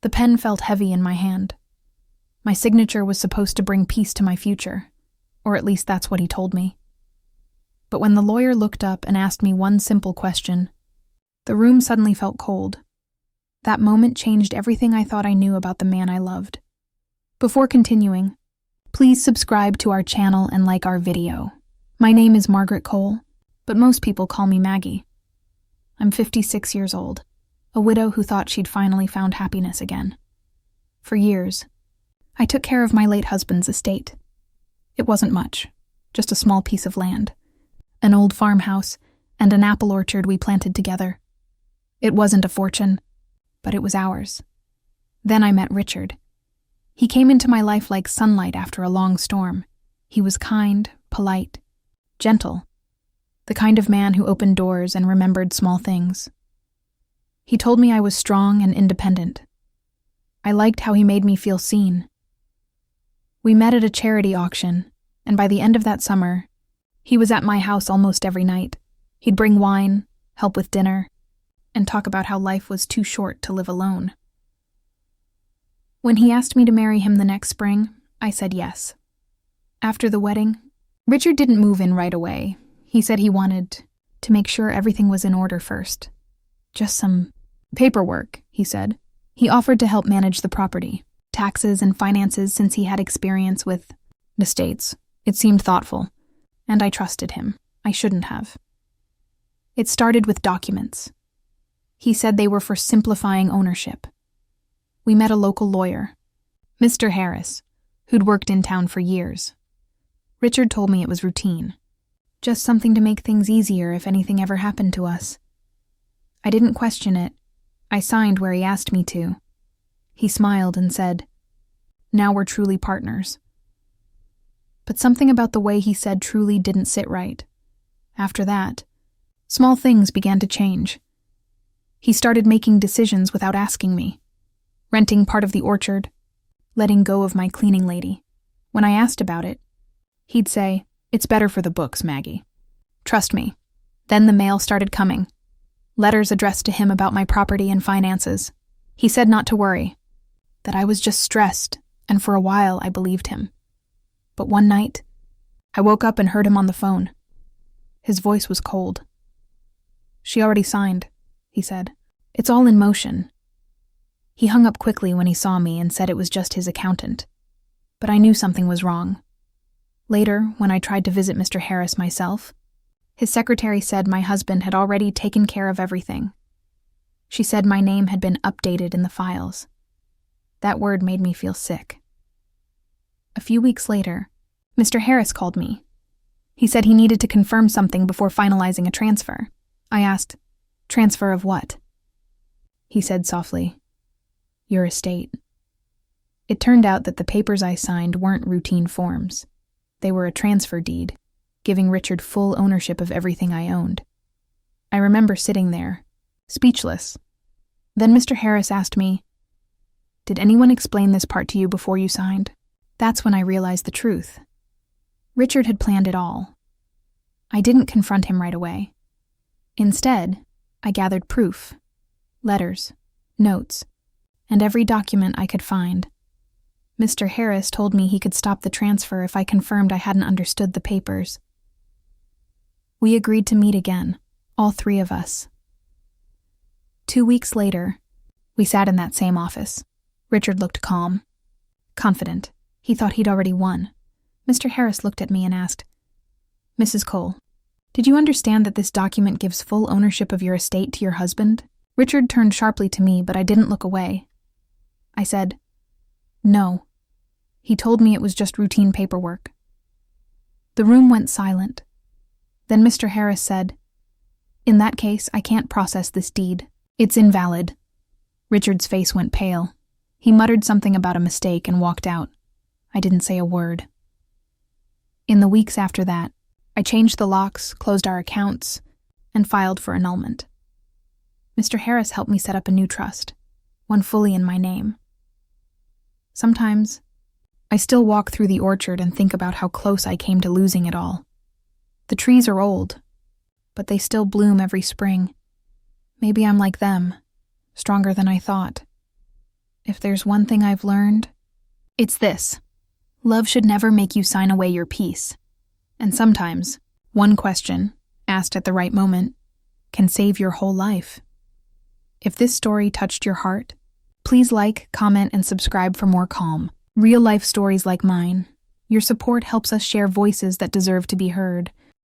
The pen felt heavy in my hand. My signature was supposed to bring peace to my future, or at least that's what he told me. But when the lawyer looked up and asked me one simple question, the room suddenly felt cold. That moment changed everything I thought I knew about the man I loved. Before continuing, please subscribe to our channel and like our video. My name is Margaret Cole, but most people call me Maggie. I'm 56 years old, a widow who thought she'd finally found happiness again. For years, I took care of my late husband's estate. It wasn't much, just a small piece of land, an old farmhouse, and an apple orchard we planted together. It wasn't a fortune, but it was ours. Then I met Richard. He came into my life like sunlight after a long storm. He was kind, polite, gentle, the kind of man who opened doors and remembered small things. He told me I was strong and independent. I liked how he made me feel seen. We met at a charity auction, and by the end of that summer, he was at my house almost every night. He'd bring wine, help with dinner, and talk about how life was too short to live alone. When he asked me to marry him the next spring, I said yes. After the wedding, Richard didn't move in right away. He said he wanted to make sure everything was in order first. Just some paperwork, he said. He offered to help manage the property, taxes and finances since he had experience with estates. It seemed thoughtful, and I trusted him. I shouldn't have. It started with documents. He said they were for simplifying ownership. We met a local lawyer, Mr. Harris, who'd worked in town for years. Richard told me it was routine, just something to make things easier if anything ever happened to us. I didn't question it. I signed where he asked me to. He smiled and said, "Now we're truly partners." But something about the way he said truly didn't sit right. After that, small things began to change. He started making decisions without asking me, renting part of the orchard, letting go of my cleaning lady. When I asked about it, he'd say, "It's better for the books, Maggie. Trust me." Then the mail started coming. Letters addressed to him about my property and finances. He said not to worry, that I was just stressed, and for a while I believed him. But one night, I woke up and heard him on the phone. His voice was cold. "She already signed," he said. "It's all in motion." He hung up quickly when he saw me and said it was just his accountant. But I knew something was wrong. Later, when I tried to visit Mr. Harris myself, his secretary said my husband had already taken care of everything. She said my name had been updated in the files. That word made me feel sick. A few weeks later, Mr. Harris called me. He said he needed to confirm something before finalizing a transfer. I asked, "Transfer of what?" He said softly, "Your estate." It turned out that the papers I signed weren't routine forms. They were a transfer deed, giving Richard full ownership of everything I owned. I remember sitting there, speechless. Then Mr. Harris asked me, "Did anyone explain this part to you before you signed?" That's when I realized the truth. Richard had planned it all. I didn't confront him right away. Instead, I gathered proof, letters, notes, and every document I could find. Mr. Harris told me he could stop the transfer if I confirmed I hadn't understood the papers. We agreed to meet again, all three of us. 2 weeks later, we sat in that same office. Richard looked calm, confident. He thought he'd already won. Mr. Harris looked at me and asked, "Mrs. Cole, did you understand that this document gives full ownership of your estate to your husband?" Richard turned sharply to me, but I didn't look away. I said, "No." He told me it was just routine paperwork. The room went silent. Then Mr. Harris said, "In that case, I can't process this deed. It's invalid." Richard's face went pale. He muttered something about a mistake and walked out. I didn't say a word. In the weeks after that, I changed the locks, closed our accounts, and filed for annulment. Mr. Harris helped me set up a new trust, one fully in my name. Sometimes, I still walk through the orchard and think about how close I came to losing it all. The trees are old, but they still bloom every spring. Maybe I'm like them, stronger than I thought. If there's one thing I've learned, it's this. Love should never make you sign away your peace. And sometimes, one question, asked at the right moment, can save your whole life. If this story touched your heart, please like, comment, and subscribe for more calm, real-life stories like mine. Your support helps us share voices that deserve to be heard.